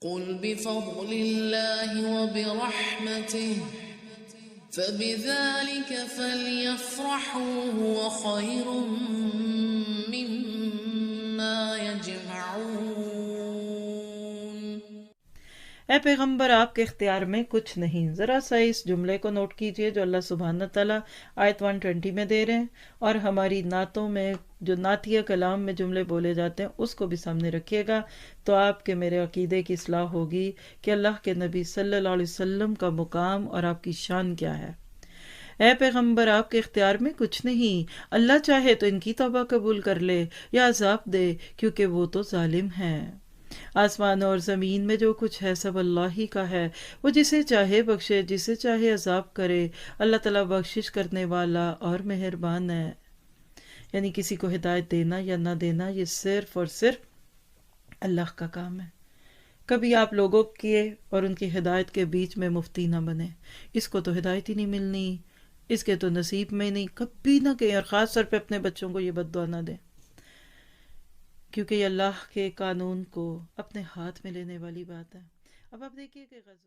قل بفضل الله وبرحمته فبذلك فليفرحوا هو خير مما يجمعون۔ اے پیغمبر آپ کے اختیار میں کچھ نہیں، ذرا سا اس جملے کو نوٹ کیجئے جو اللہ سبحانہ تعالیٰ آیت 120 میں دے رہے ہیں، اور ہماری نعتوں میں جو نعتیہ کلام میں جملے بولے جاتے ہیں اس کو بھی سامنے رکھیے گا، تو آپ کے میرے عقیدے کی اصلاح ہوگی کہ اللہ کے نبی صلی اللہ علیہ وسلم کا مقام اور آپ کی شان کیا ہے۔ اے پیغمبر آپ کے اختیار میں کچھ نہیں، اللہ چاہے تو ان کی توبہ قبول کر لے یا عذاب دے، کیونکہ وہ تو ظالم ہیں۔ آسمان اور زمین میں جو کچھ ہے سب اللہ ہی کا ہے، وہ جسے چاہے بخشے، جسے چاہے عذاب کرے، اللہ تعالیٰ بخشش کرنے والا اور مہربان ہے۔ یعنی کسی کو ہدایت دینا یا نہ دینا یہ صرف اور صرف اللہ کا کام ہے۔ کبھی آپ لوگوں کے اور ان کی ہدایت کے بیچ میں مفتی نہ بنے، اس کو تو ہدایت ہی نہیں ملنی، اس کے تو نصیب میں نہیں، کبھی نہ کہیں، اور خاص طور پہ اپنے بچوں کو یہ بد دعا نہ دیں، کیونکہ یہ اللہ کے قانون کو اپنے ہاتھ میں لینے والی بات ہے۔ اب آپ دیکھیے کہ غزوہ